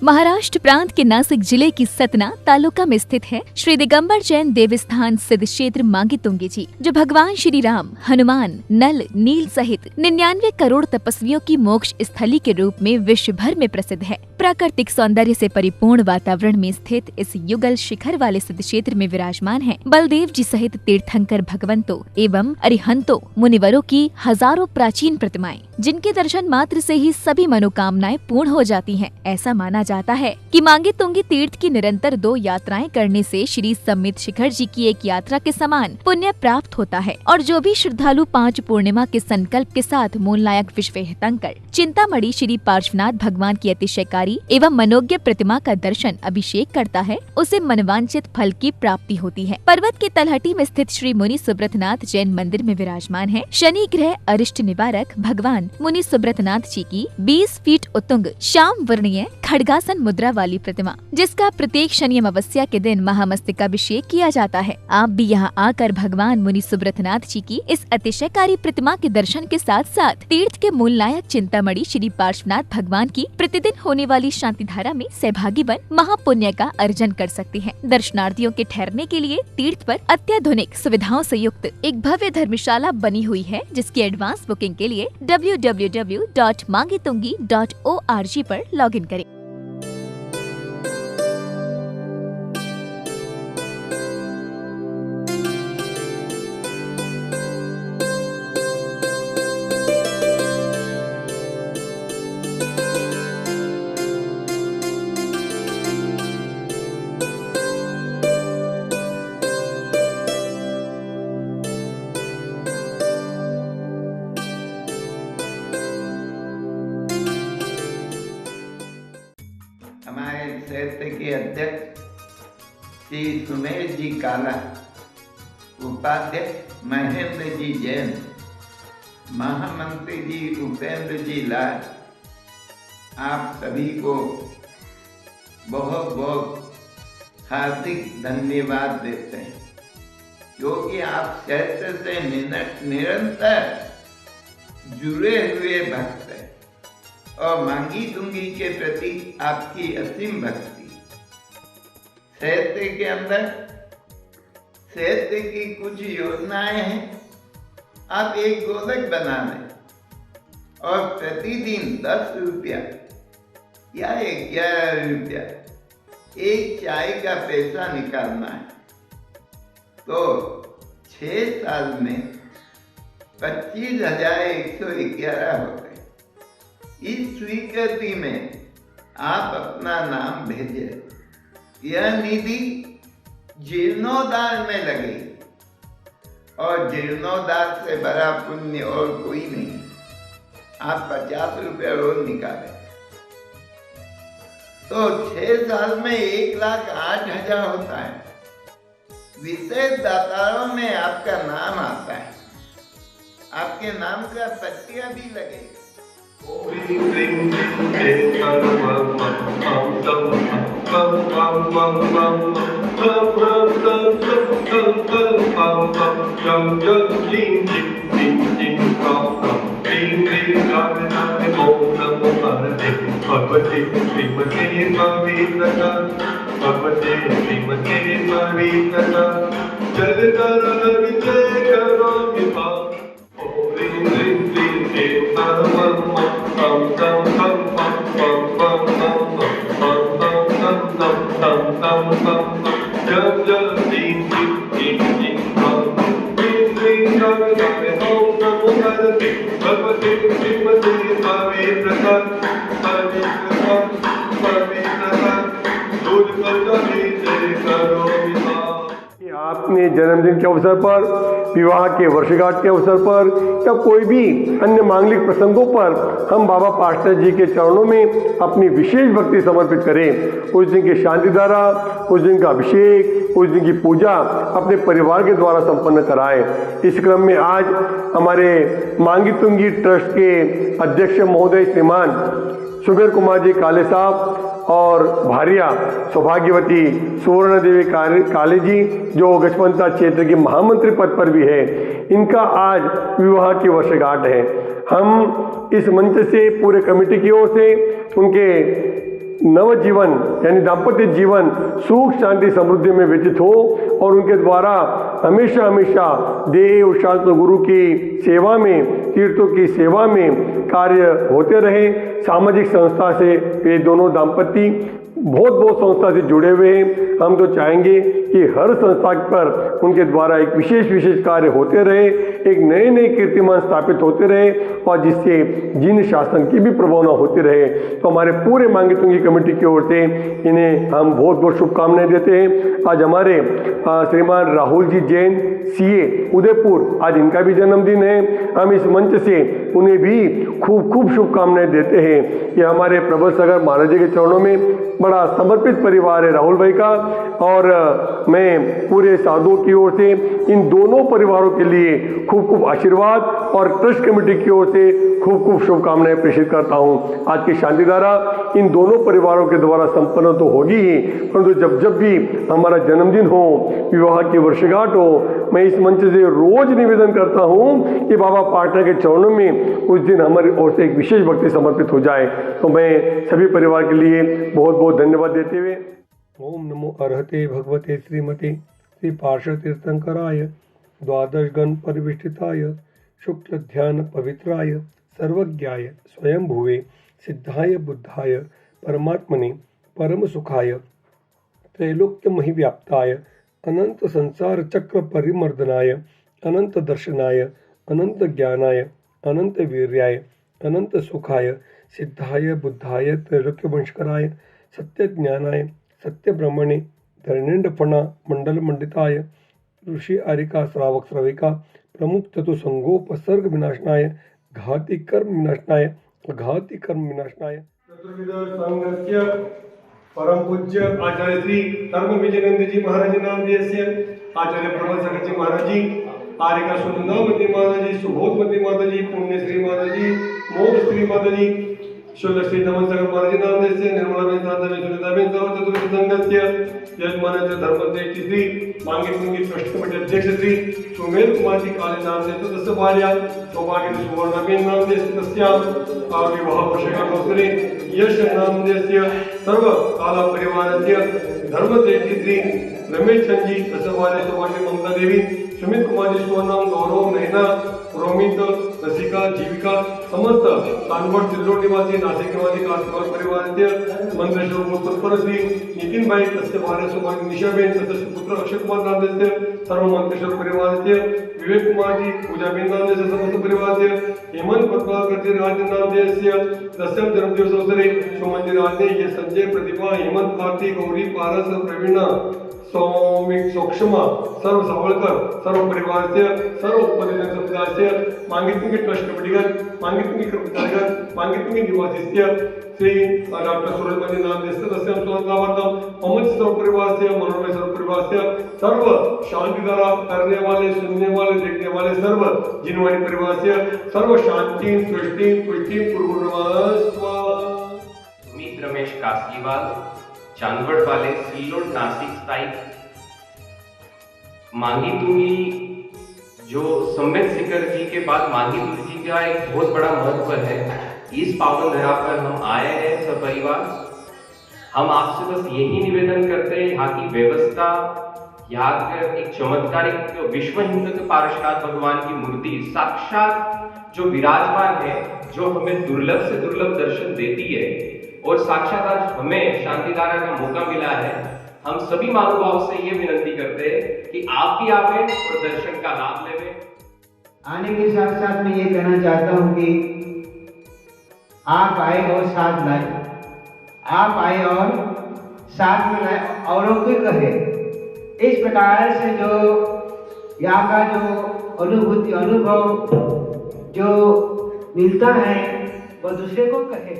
महाराष्ट्र प्रांत के नासिक जिले की सतना तालुका में स्थित है श्री दिगंबर जैन देवस्थान सिद्ध क्षेत्र मांगी तुंगी जी, जो भगवान श्री राम, हनुमान, नल, नील सहित 99 करोड़ तपस्वियों की मोक्ष स्थली के रूप में विश्व भर में प्रसिद्ध है। प्राकृतिक सौंदर्य से परिपूर्ण वातावरण में स्थित इस युगल शिखर वाले सिद्ध क्षेत्र में विराजमान है बलदेव जी सहित तीर्थंकर भगवंतों एवं अरिहंतों मुनिवरों की हजारों प्राचीन प्रतिमाएं, जिनके दर्शन मात्र से ही सभी मनोकामनाएं पूर्ण हो जाती हैं। ऐसा माना जाता है कि मांगी तुंगी तीर्थ की निरंतर 2 यात्राएं करने से श्री सम्मित शिखर जी की एक यात्रा के समान पुण्य प्राप्त होता है और जो भी श्रद्धालु 5 पूर्णिमा के संकल्प के साथ मूलनायक विश्वहेतंकर चिंतामणि श्री पार्श्वनाथ भगवान की अतिशयकारी एवं मनोज्ञ प्रतिमा का दर्शन अभिषेक करता है, उसे मनवांचित फल की प्राप्ति होती है। पर्वत के तलहटी में स्थित श्री मुनि सुब्रतनाथ जैन मंदिर में विराजमान है शनि ग्रह अरिष्ट निवारक भगवान मुनि सुब्रतनाथ जी की 20 फीट उत्तुंग श्याम वर्णीय खड्गासन मुद्रा वाली प्रतिमा, जिसका प्रत्येक शनि अमावस्या के दिन महामस्तकाभिषेक किया जाता है। आप भी यहाँ आकर भगवान मुनि सुब्रतनाथ जी की इस अतिशयकारी प्रतिमा के दर्शन के साथ साथ तीर्थ के मूल नायक चिंतामणि श्री पार्श्वनाथ भगवान की प्रतिदिन होने वाली शांति धारा में सहभागी बन महापुण्य का अर्जन कर सकते हैं। दर्शनार्थियों के ठहरने के लिए तीर्थ पर अत्याधुनिक सुविधाओं से युक्त एक भव्य धर्मशाला बनी हुई है, जिसकी एडवांस बुकिंग के लिए www.mangitungi.org पर लॉगिन करें। हमारे क्षेत्र के अध्यक्ष श्री सुमेर जी काला, उपाध्यक्ष महेंद्र जी जैन, महामंत्री जी उपेंद्र जी लाल, आप सभी को बहुत बहुत हार्दिक धन्यवाद देते हैं, क्योंकि आप क्षेत्र से निरंतर जुड़े हुए भक्त हैं और मांगी तुंगी के प्रति आपकी असीम भक्ति। क्षेत्र के अंदर क्षेत्र की कुछ योजनाएं हैं। आप एक गोलक बना लें और प्रतिदिन 10 रुपया या 11 रुपया एक चाय का पैसा निकालना है, तो 6 साल में 25,111 हो गए। इस स्वीकृति में आप अपना नाम भेजें। यह निधि जीर्णोद्धार में लगेगी और जीर्णोद्धार से बड़ा पुण्य और कोई नहीं। आप 50 रुपये रोज निकालें तो 6 साल में 1,08,000 होता है। विशेष दातारों में आपका नाम आता है, आपके नाम का पट्टिया भी लगेगा। आपने जन्मदिन के अवसर पर, विवाह के वर्षगांठ के अवसर पर या कोई भी अन्य मांगलिक प्रसंगों पर हम बाबा पार्श्वनाथ जी के चरणों में अपनी विशेष भक्ति समर्पित करें। उस दिन की शांति धारा, उस दिन का अभिषेक, उस दिन की पूजा अपने परिवार के द्वारा संपन्न कराएं। इस क्रम में आज हमारे मांगी तुंगी ट्रस्ट के अध्यक्ष महोदय श्रीमान सुमेर कुमार जी काले साहब और भारिया सौभाग्यवती सुवर्ण देवी काले जी, जो गजपंता क्षेत्र के महामंत्री पद पर भी है, इनका आज विवाह की वर्षगांठ है। हम इस मंच से पूरे कमेटी की ओर से उनके नवजीवन यानी दाम्पत्य जीवन सुख शांति समृद्धि में व्यतीत हो और उनके द्वारा हमेशा हमेशा देव शास्त्र गुरु की सेवा में, तीर्थों की सेवा में कार्य होते रहे। सामाजिक संस्था से ये दोनों दाम्पत्य बहुत संस्था से जुड़े हुए हैं। हम तो चाहेंगे कि हर संस्था पर उनके द्वारा एक विशेष कार्य होते रहे, एक नए कीर्तिमान स्थापित होते रहे और जिससे जिन शासन की भी प्रभावना होती रहे। तो हमारे पूरे मांगी तुंगी कमेटी की ओर से इन्हें हम बहुत शुभकामनाएं देते हैं। आज हमारे श्रीमान राहुल जी जैन सीए उदयपुर, आज इनका भी जन्मदिन है। हम इस मंच से उन्हें भी खूब शुभकामनाएं देते हैं कि हमारे प्रबल सागर महाराज जी के चरणों में बड़ा समर्पित परिवार है राहुल भाई का। और मैं पूरे साधुओं की ओर से इन दोनों परिवारों के लिए खूब आशीर्वाद और ट्रस्ट कमेटी की ओर से खूब शुभकामनाएं प्रेषित करता हूं। आज की शांति धारा इन दोनों परिवारों के द्वारा संपन्न तो होगी ही, परंतु जब भी हमारा जन्मदिन हो, विवाह की वर्षगांठ हो, मैं इस मंच से रोज निवेदन करता हूं कि बाबा पाटना के चरणों में उस दिन हमारी ओर से एक विशेष भक्ति समर्पित हो जाए। तो मैं सभी परिवार के लिए बहुत धन्यवाद देते हुए ओम नमो अर्हते भगवते श्रीमते श्री पार्श्व तीर्थंकराय द्वादश गण परिविष्टिताय शुक्ल ध्यान पवित्राय सर्वज्ञाय स्वयं भुवे सिद्धाय बुद्धाय परमात्मने परम सुखाय त्रैलोक्य महिव्याप्ताय अनंत संसार चक्र परिमर्दनाय अनंत दर्शनाय अनंत ज्ञानाय अनंत वीर्याय अनंत सुखाय सिद्धाय बुद्धाय त्रैलोक्य वंशकराय सत्य ज्ञानाय सत्य ब्रह्मणे धरणेन्द्रफणा मंडल मंडिताय ऋषि आरिका श्रावक श्रविका प्रमुख चतु संगोपसर्ग विनाशनाय घाति कर्म विनाशनाय घाति कर्म विनाशनाय चतुर्विध संघस्य परम पूज्य आचार्य श्री धर्म विजयनंद जी महाराज नाम देस्य आचार्य प्रबल सागर जी महाराज जी, आरिका सुनंदावती माता जी, सुबोधवती माता जी, पुण्यश्री माता जी, मोक्षश्री माता जी, शुद्ध श्री नमन सागर महाराज नाम देस्य निर्मला बेन साधना सुनीता बेन सर्व चतुर्विध संघस्य यजमानाचे धर्मदेव श्री मांगी तुंगी ट्रस्ट कमिटी अध्यक्ष श्री सुमेर कुमार जी काले नाम देते तस्य भार्या सौभाग्य सुवर्ण बेन नाम देस्य तस्या विवाह वर्षगांठ अवसरे यश नाम देस्य सर्व काला परिवारस्य धर्मदेव श्री रमेश चंद जी तस्य भार्या सौभाग्य ममता देवी सुमित कुमार जी सुवर्ण गौरव नैना रोमित रसिका जीविका समस्त कानवड सिल्लोड निवासी नाशिक निवासी कासवार परिवारस्य मंत्रेश्वर गोत्रोत्तर श्री नितिन भाई तस्य भार्या सौभाग्य निशाबेन तस्य सुपुत्र अक्षय कुमार नाम देस्य सर्व मंत्रेश्वर परिवारस्य विवेक कुमार जी पूजाबेन नाम देस्य समस्त परिवारस्य हेमंत पद्माकर जी राज नाम देस्य तस्य जन्मदिवस अवसरे सुमन राज ये संजय प्रतिभा हेमंत कार्तिक गौरी पारस प्रवीणा सौमिक सूक्ष्मा सर्व सावळकर सर्व परिवारस्य सर्व उपनिधन समुदायस्य मांगितुंगी ट्रस्ट कमिटीगण मांगितुंगी कर्मचारीगण मांगितुंगी निवासीस्य श्री डॉक्टर सूरज मंदिर नाम देस्य तस्य स्वागतार्थम अमृत सर्व परिवारस्य मनोरम सर्व परिवारस्य सर्व शांति धारा करने वाले सुनने वाले देखने वाले सर्व जिनवाणी परिवारस्य सर्व शांति सृष्टि पुष्टि पूर्णमस्वा। सुमित रमेश कासलीवाल चांदवड वाले सिल्लोड नासिक स्थायिक मांगी तुंगी जो सम्यक शिखर जी के बाद मांगी तुंगी जी का एक बहुत बड़ा महत्व है। इस पावन धरा पर हम आए हैं सपरिवार। हम आपसे बस यही निवेदन करते हैं, यहाँ की व्यवस्था, यहाँ का एक चमत्कारिक विश्व हिंदू पार्षद भगवान की मूर्ति साक्षात जो विराजमान है, जो हमें दुर्लभ से दुर्लभ दर्शन देती है और साक्षात आज हमें शांतिधारा का मौका मिला है। हम सभी महानुभाव से ये विनंती करते हैं कि आप भी आवे और दर्शन का लाभ लेवे। आने के साथ साथ मैं ये कहना चाहता हूँ कि आप आए और साथ लाए, आप आए और साथ में लाए, औरों को कहे। इस प्रकार से जो यहाँ का जो अनुभूति अनुभव जो मिलता है वह दूसरे को कहे।